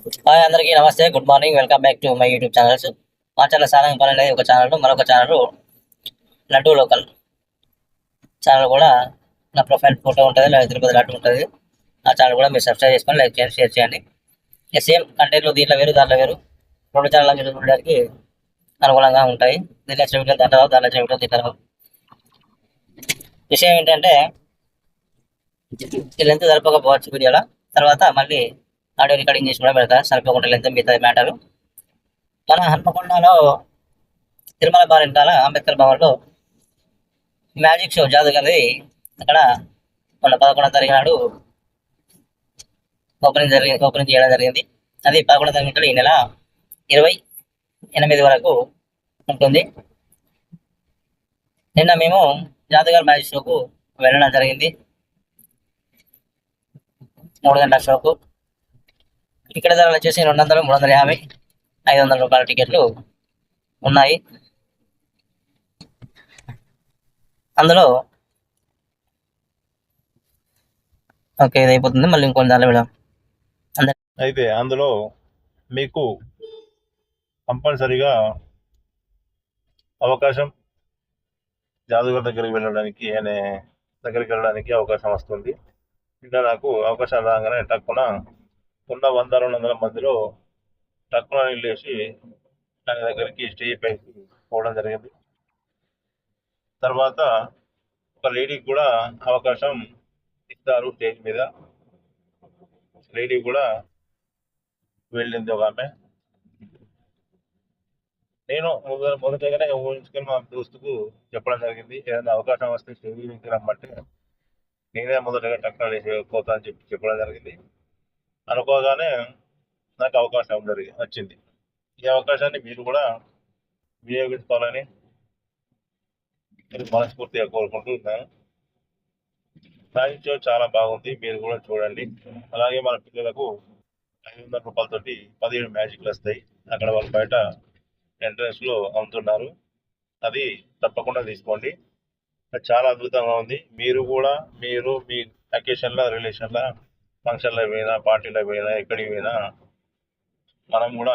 Hi అందరికీ నమస్తే, good morning, welcome back to my YouTube channels. మా ఛానల్ సారంగ పని అనేది ఒక ఛానల్, మరొక ఛానల్ లడ్డూ లోకల్ ఛానల్ కూడా నా ప్రొఫైల్ ఫోటో ఉంటుంది, లేదా తిరుపతి లడ్డు ఉంటుంది. ఆ ఛానల్ కూడా మీరు సబ్స్క్రైబ్ చేసుకొని లైక్ చేయండి, షేర్ చేయండి. సేమ్ కంటెంట్లు దీంట్లో వేరు, దాంట్లో వేరు, రెండు ఛానల్ మీరు చూడడానికి అనుకూలంగా ఉంటాయి. దీంట్లో వచ్చిన వీడియో దాంట్లో రావు, దాంట్లో వచ్చిన వీడియో దీంట్లో రావు. విషయం ఏంటంటే లెంత్ సరిపోకపోవచ్చు వీడియోలో, తర్వాత మళ్ళీ ఆడియో రికార్డింగ్ చేసి కూడా పెడతా. సరిపోకుండా లెంత్ మిగతా మ్యాటర్. మన హన్మకొండలో తిరుమల బారింటాల అంబేద్కర్ భవన్లో మ్యాజిక్ షో జాదుగర్ది అక్కడ మొన్న 11వ తారీఖు నాడు ఓపెనింగ్ చేయడం జరిగింది. అది 11వ తారీఖు ఈ నెల 28 వరకు ఉంటుంది. నిన్న మేము జాదుగర్ మ్యాజిక్ షోకు వెళ్ళడం జరిగింది. 3 గంటల షోకు టికెట్ ధరలు వచ్చేసి 200, 350, 500 రూపాయల టికెట్లు ఉన్నాయి. అందులో ఓకే, ఇది అయిపోతుంది, మళ్ళీ ఇంకొన్ని దాంట్లో వెళ్దాం. అయితే అందులో మీకు కంపల్సరీగా అవకాశం జాదుగర్ దగ్గరికి వెళ్ళడానికి అవకాశం వస్తుంది. ఇంకా నాకు అవకాశం రాగానే టక్కున ఉన్న 100-200 మందిలో టక్కున వెళ్ళేసి దాని దగ్గరికి స్టేజ్ పైకి పోవడం జరిగింది. తర్వాత ఒక లేడీకి కూడా అవకాశం ఇస్తారు. స్టేజ్ మీద లేడీ కూడా వెళ్ళింది ఒక ఆమె. నేను మొదటగానే ఊహించుకొని మా దోస్తుకు చెప్పడం జరిగింది, ఏదైనా అవకాశం వస్తే స్టేజ్ మీద రమ్మంటే నేనే మొదటగా టక్కున పోతా అని చెప్పడం జరిగింది. అనుకోగానే నాకు అవకాశం వచ్చింది. ఈ అవకాశాన్ని మీరు కూడా వినియోగించుకోవాలని మనస్ఫూర్తిగా కోరుకుంటున్నాను. మ్యాజిక్ షో చాలా బాగుంది, మీరు కూడా చూడండి. అలాగే మన పిల్లలకు 500 రూపాయలతోటి 17 మ్యాజిక్లు వస్తాయి. అక్కడ వాళ్ళు బయట ఎంట్రన్స్లో అమ్ముతున్నారు, అది తప్పకుండా తీసుకోండి. అది చాలా అద్భుతంగా ఉంది. మీరు మీ అకేషన్ల, రిలేషన్ల, ఫంక్షన్లో పోయినా, పార్టీలో పోయినా, ఎక్కడికి పోయినా మనం కూడా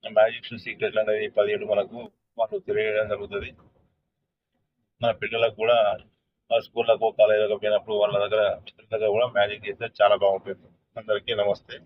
మ్యాజిక్ షో సీక్రెట్లు అనేది 17 వాళ్ళు తెలియడం జరుగుతుంది. మన పిల్లలకు కూడా స్కూళ్ళకు, కాలేజీలకు పోయినప్పుడు వాళ్ళ దగ్గర కూడా మ్యాజిక్ చేస్తే చాలా బాగుంటుంది. అందరికీ నమస్తే.